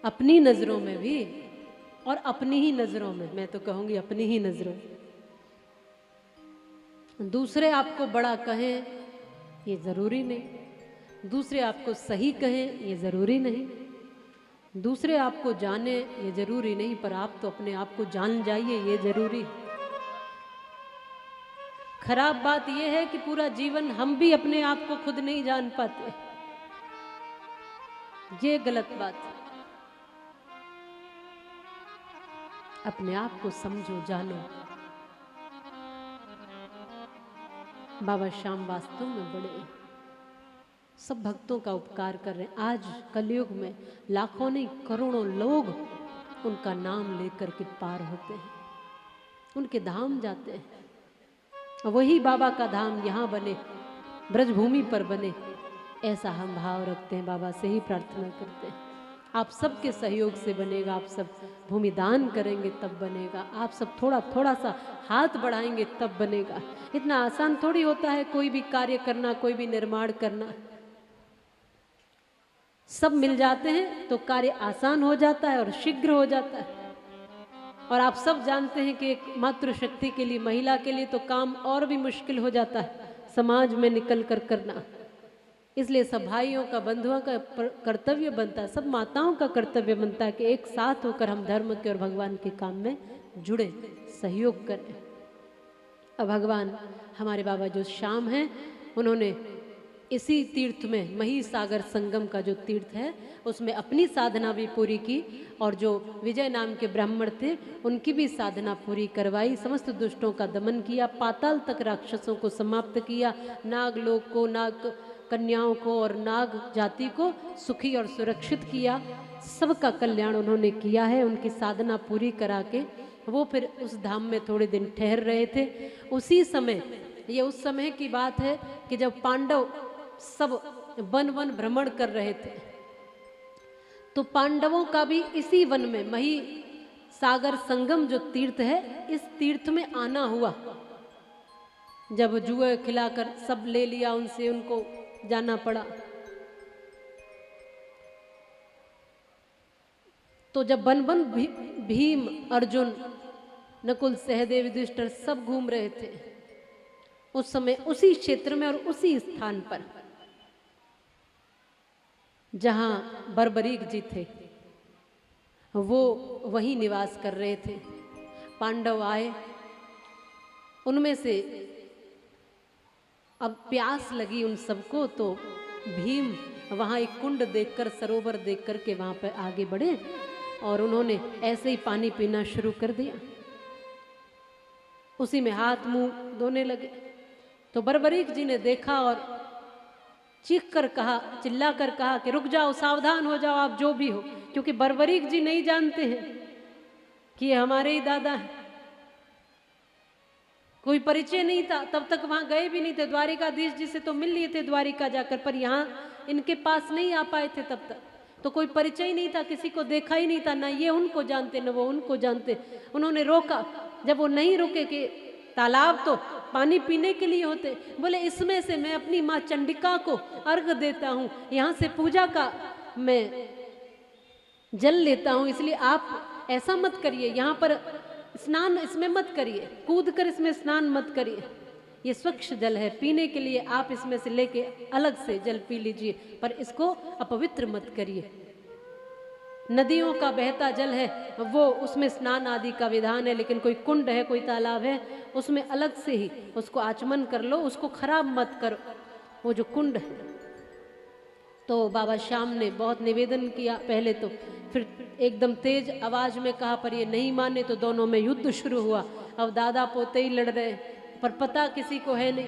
अपनी नजरों में भी और अपनी ही नजरों में, मैं तो कहूंगी अपनी ही नजरों। दूसरे आपको बड़ा कहें ये जरूरी नहीं, दूसरे आपको सही कहें ये जरूरी नहीं, दूसरे आपको जाने ये जरूरी नहीं, पर आप तो अपने आप को जान जाइए ये जरूरी है। खराब बात यह है कि पूरा जीवन हम भी अपने आप को खुद नहीं जान पाते, ये गलत बात है। अपने आप को समझो, जानो। बाबा श्याम वास्तव में बड़े सब भक्तों का उपकार कर रहे हैं। आज कलयुग में लाखों नहीं करोड़ों लोग उनका नाम लेकर के पार होते हैं, उनके धाम जाते हैं। वही बाबा का धाम यहाँ बने, ब्रजभूमि पर बने, ऐसा हम भाव रखते हैं। बाबा से ही प्रार्थना करते हैं। आप सबके सहयोग से बनेगा, आप सब भूमि दान करेंगे तब बनेगा, आप सब थोड़ा थोड़ा सा हाथ बढ़ाएंगे तब बनेगा। इतना आसान थोड़ी होता है कोई भी कार्य करना, कोई भी निर्माण करना। सब मिल जाते हैं तो कार्य आसान हो जाता है और शीघ्र हो जाता है। और आप सब जानते हैं कि एक मातृशक्ति के लिए, महिला के लिए तो काम और भी मुश्किल हो जाता है समाज में निकल कर करना। इसलिए सब भाइयों का, बंधुओं का कर्तव्य बनता है, सब माताओं का कर्तव्य बनता है कि एक साथ होकर हम धर्म के और भगवान के काम में जुड़े, सहयोग करें। अब भगवान हमारे बाबा जो श्याम हैं, उन्होंने इसी तीर्थ में, महिसागर संगम का जो तीर्थ है, उसमें अपनी साधना भी पूरी की और जो विजय नाम के ब्राह्मण थे उनकी भी साधना पूरी करवाई। समस्त दुष्टों का दमन किया, पाताल तक राक्षसों को समाप्त किया, नागलोक को, नाग कन्याओं को और नाग जाति को सुखी और सुरक्षित किया। सबका कल्याण उन्होंने किया है। उनकी साधना पूरी करा के वो फिर उस धाम में थोड़े दिन ठहर रहे थे। उसी समय, ये उस समय की बात है कि जब पांडव सब वन वन भ्रमण कर रहे थे, तो पांडवों का भी इसी वन में, मही सागर संगम जो तीर्थ है, इस तीर्थ में आना हुआ। जब जुए खिलाकर सब ले लिया उनसे, उनको जाना पड़ा। तो जब वन वन भीम, अर्जुन, नकुल, सहदेव, युधिष्ठिर सब घूम रहे थे, उस समय उसी क्षेत्र में और उसी स्थान पर जहां बर्बरीक जी थे, वो वहीं निवास कर रहे थे। पांडव आए, उनमें से अब प्यास लगी उन सबको, तो भीम वहाँ एक कुंड देखकर, सरोवर देखकर के वहाँ पर आगे बढ़े और उन्होंने ऐसे ही पानी पीना शुरू कर दिया। उसी में हाथ मुंह धोने लगे। तो बर्बरीक जी ने देखा और चीख कर कहा, चिल्ला कर कहा कि रुक जाओ, सावधान हो जाओ आप जो भी हो, क्योंकि बर्बरीक जी नहीं जानते हैं कि ये हमारे ही दादा हैं। कोई परिचय नहीं था, तब तक वहां गए भी नहीं थे। द्वारिकाधीश जी से तो मिल लिए थे द्वारिका जाकर, पर यहाँ इनके पास नहीं आ पाए थे तब तक। तो कोई परिचय नहीं था, किसी को देखा ही नहीं था, ना ये उनको जानते न वो उनको जानते। उन्होंने रोका, जब वो नहीं रुके कि तालाब तो पानी पीने के लिए होते, बोले इसमें से मैं अपनी माँ चंडिका को अर्घ देता हूँ, यहाँ से पूजा का मैं जल लेता हूँ, इसलिए आप ऐसा मत करिए, यहाँ पर स्नान इसमें मत करिए, कूद कर इसमें स्नान मत करिए, ये स्वच्छ जल है पीने के लिए, आप इसमें से लेके अलग से जल पी लीजिए, पर इसको अपवित्र मत करिए। नदियों का बहता जल है वो, उसमें स्नान आदि का विधान है, लेकिन कोई कुंड है, कोई तालाब है, उसमें अलग से ही उसको आचमन कर लो, उसको खराब मत करो, वो जो कुंड है। तो बाबा श्याम ने बहुत निवेदन किया पहले तो, फिर एकदम तेज आवाज में कहा, पर ये नहीं माने तो दोनों में युद्ध शुरू हुआ। अब दादा पोते ही लड़ रहे, पर पता किसी को है नहीं।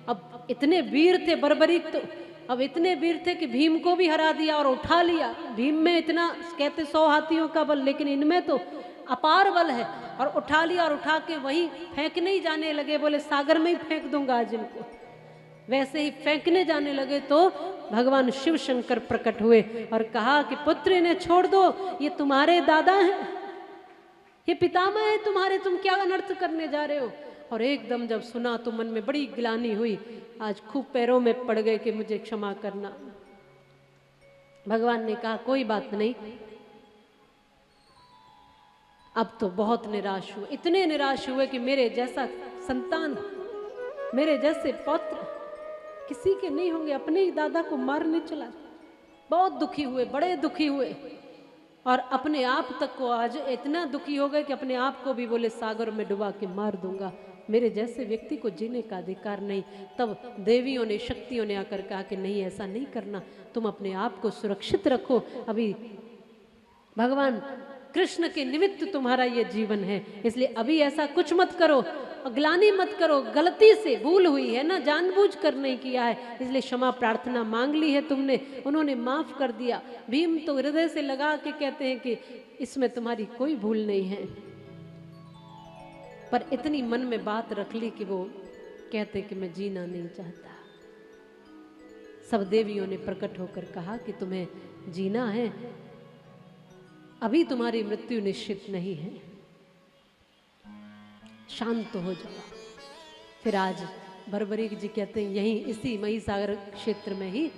अब इतने वीर थे बर्बरीक, तो अब इतने वीर थे कि भीम को भी हरा दिया और उठा लिया। भीम में इतना कहते 100 हाथियों का बल, लेकिन इनमें तो अपार बल है, और उठा लिया और उठा के वहीं फेंकने ही जाने लगे, बोले सागर में ही फेंक दूंगा आज इनको। वैसे ही फेंकने जाने लगे तो भगवान शिव शंकर प्रकट हुए और कहा कि पुत्र इन्हें छोड़ दो, ये तुम्हारे दादा हैं, ये पितामह है तुम्हारे, तुम क्या अनर्थ करने जा रहे हो। और एकदम जब सुना तो मन में बड़ी ग्लानि हुई, आज खूब पैरों में पड़ गए कि मुझे क्षमा करना। भगवान ने कहा कोई बात नहीं, अब तो बहुत निराश हुए, इतने निराश हुए कि मेरे जैसा संतान, मेरे जैसे पौत्र किसी के नहीं होंगे। अपने ही दादा को मारने चला। बहुत दुखी हुए, बड़े दुखी हुए, और अपने आप तक को आज इतना दुखी हो गए कि अपने आप को भी बोले सागर में डुबा के मार दूंगा। मेरे जैसे व्यक्ति को जीने का अधिकार नहीं। तब देवियों ने, शक्तियों ने आकर कहा कि नहीं, ऐसा नहीं करना, तुम अपने आप को सुरक्षित रखो। अभी भगवान कृष्ण के निमित्त तुम्हारा ये जीवन है, इसलिए अभी ऐसा कुछ मत करो, ग्लानि मत करो। गलती से भूल हुई है ना, जानबूझ कर नहीं किया है, इसलिए क्षमा प्रार्थना मांग ली है तुमने। उन्होंने माफ कर दिया। भीम तो हृदय से लगा के कहते हैं कि इसमें तुम्हारी कोई भूल नहीं है, पर इतनी मन में बात रख ली कि वो कहते कि मैं जीना नहीं चाहता। सब देवियों ने प्रकट होकर कहा कि तुम्हें जीना है, अभी तुम्हारी मृत्यु निश्चित नहीं है, शांत हो जाओ। फिर आज बर्बरीक जी कहते हैं यहीं इसी महिसागर क्षेत्र में ही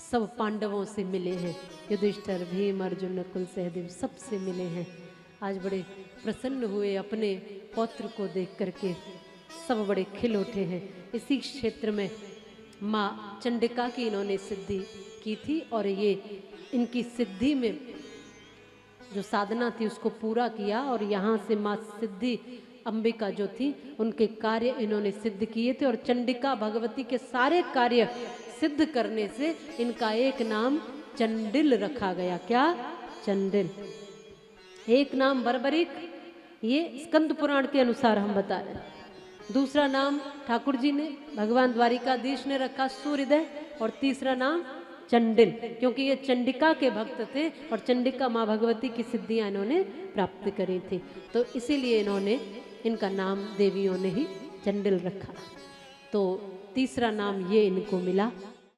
सब पांडवों से मिले हैं। युधिष्ठिर, भीम, अर्जुन, नकुल, सहदेव सबसे मिले हैं। आज बड़े प्रसन्न हुए अपने पौत्र को देख करके, सब बड़े खिल उठे हैं। इसी क्षेत्र में माँ चंडिका की इन्होंने सिद्धि की थी, और ये इनकी सिद्धि में जो साधना थी उसको पूरा किया, और यहाँ से माँ सिद्धि अंबिका जो थी उनके कार्य इन्होंने सिद्ध किए थे। और चंडिका भगवती के सारे कार्य सिद्ध करने से इनका एक नाम चंडिल रखा गया। क्या? चंडिल। एक नाम बर्बरीक, ये स्कंद पुराण के अनुसार हम बता रहे हैं। दूसरा नाम ठाकुर जी ने, भगवान द्वारिकाधीश ने रखा सूर्यदय, और तीसरा नाम चंडिल, क्योंकि ये चंडिका के भक्त थे और चंडिका माँ भगवती की सिद्धियां इन्होंने प्राप्त करी थी, तो इसीलिए इन्होंने, इनका नाम देवियों ने ही चंडिल रखा। तो तीसरा नाम ये इनको मिला।